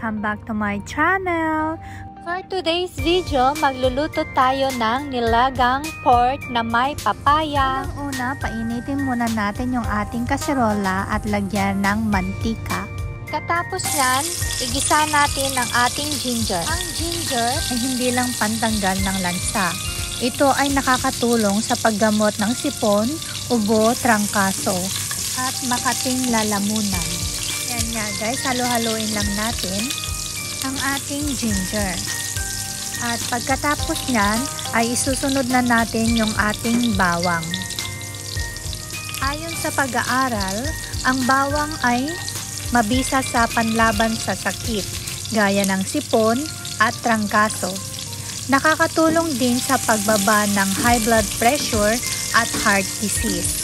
Welcome back to my channel! For today's video, magluluto tayo ng nilagang pork na may papaya. Unang-una, painitin muna natin yung ating kaserola at lagyan ng mantika. Katapos yan, igisa natin ang ating ginger. Ang ginger ay hindi lang pantanggal ng lansa. Ito ay nakakatulong sa paggamot ng sipon, ubo, trangkaso, at makating lalamunan. Yan nga guys, halo-haloin lang natin ang ating ginger. At pagkatapos nyan, ay isusunod na natin yung ating bawang. Ayon sa pag-aaral, ang bawang ay mabisa sa panlaban sa sakit, gaya ng sipon at trangkaso. Nakakatulong din sa pagbaba ng high blood pressure at heart disease.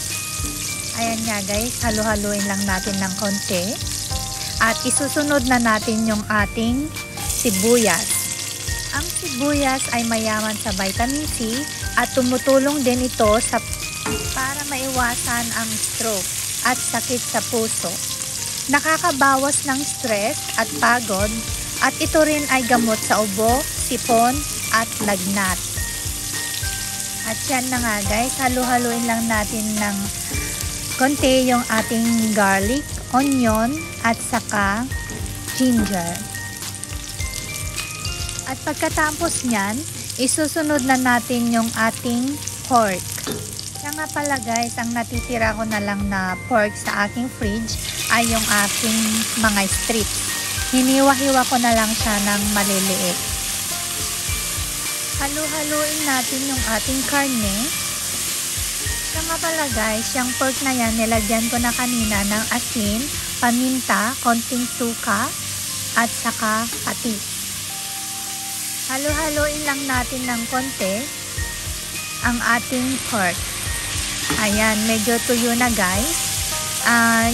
Ayan nga guys, halo-haloin lang natin ng konti. At isusunod na natin yung ating sibuyas. Ang sibuyas ay mayaman sa vitamin C at tumutulong din ito para maiwasan ang stroke at sakit sa puso. Nakakabawas ng stress at pagod at ito rin ay gamot sa ubo, sipon at lagnat. At yan na nga guys, halo-haloin lang natin ng konti yung ating garlic, onion at saka ginger. At pagkatapos nyan, isusunod na natin yung ating pork. Kaya nga pala guys, ang natitira ko na lang na pork sa aking fridge ay yung aking mga strips. Hiniwa-hiwa ko na lang siya ng maliliit. Halo-haloin natin yung ating karne. Kaya nga pala guys, yung pork na yan, nilagyan ko na kanina ng asin, paminta, konting suka, at saka patis. Halo-haloin lang natin ng konti ang ating pork. Ayan, medyo tuyo na guys.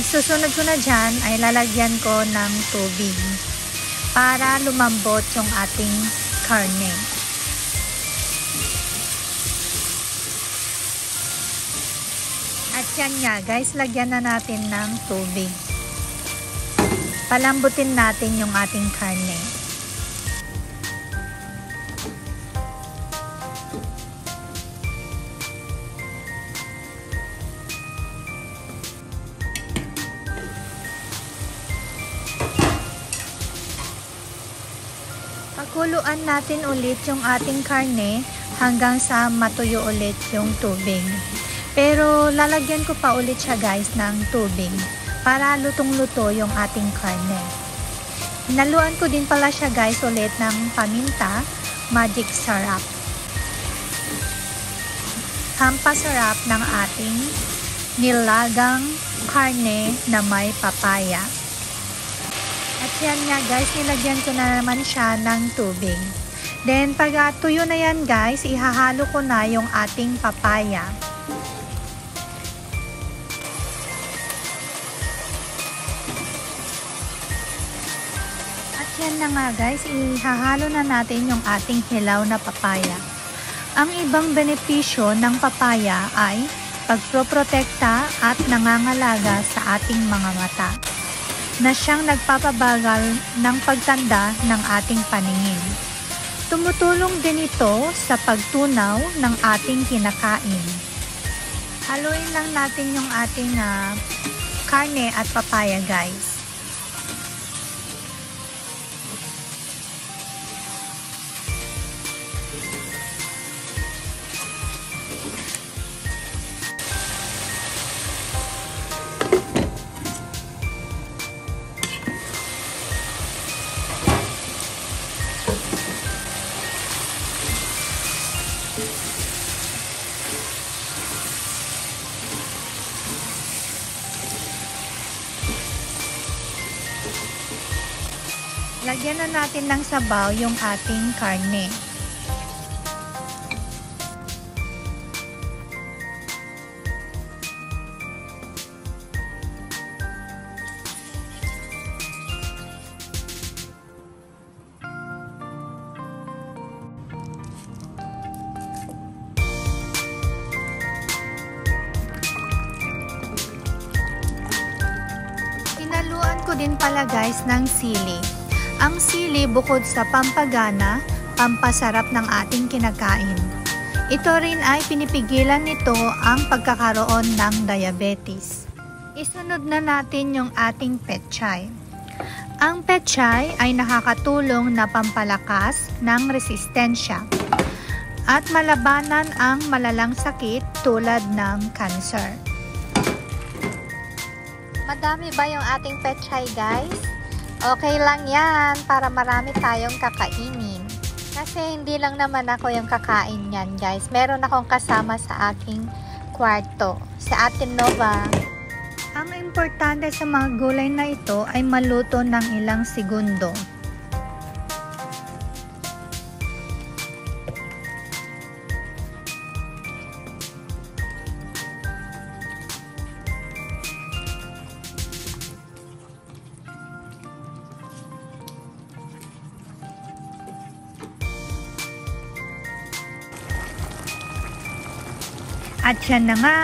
Susunod ko na dyan ay lalagyan ko ng tubig para lumambot yung ating karne. At yan nga guys, lagyan na natin ng tubig. Palambutin natin yung ating karne. Pakuluan natin ulit yung ating karne hanggang sa matuyo ulit yung tubig. Pero lalagyan ko pa ulit siya guys ng tubig para lutong-luto yung ating karne. Hinaluan ko din pala siya guys ulit ng paminta, magic sarap. Pampasarap ng ating nilagang karne na may papaya. At yan nga guys, nilagyan ko na naman siya ng tubig. Then pag tuyo na yan guys, ihahalo ko na yung ating papaya. At yan na nga guys, ihahalo na natin yung ating hilaw na papaya. Ang ibang benepisyo ng papaya ay pagproprotekta at nangangalaga sa ating mga mata, na siyang nagpapabagal ng pagtanda ng ating paningin. Tumutulong din ito sa pagtunaw ng ating kinakain. Haluin lang natin yung ating karne at papaya guys. Lagyan na natin ng sabaw yung ating karne. ko din pala guys ng sili. Ang sili bukod sa pampagana, pampasarap ng ating kinakain. Ito rin ay pinipigilan nito ang pagkakaroon ng diabetes. Isunod na natin yung ating pechay. Ang pechay ay nakakatulong na pampalakas ng resistensya at malabanan ang malalang sakit tulad ng cancer. Madami ba yung ating pechay, guys? Okay lang yan para marami tayong kakainin. Kasi hindi lang naman ako yung kakain yan, guys. Meron akong kasama sa aking kwarto, si Ate Nova. Ang importante sa mga gulay na ito ay maluto ng ilang segundo. At yan na nga,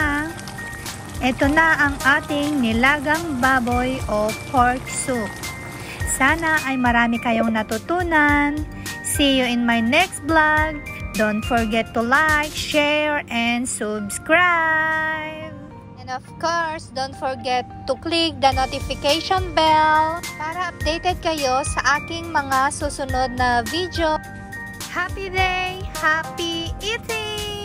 ito na ang ating nilagang baboy o pork soup. Sana ay marami kayong natutunan. See you in my next vlog. Don't forget to like, share, and subscribe. And of course, don't forget to click the notification bell para updated kayo sa aking mga susunod na video. Happy day! Happy eating!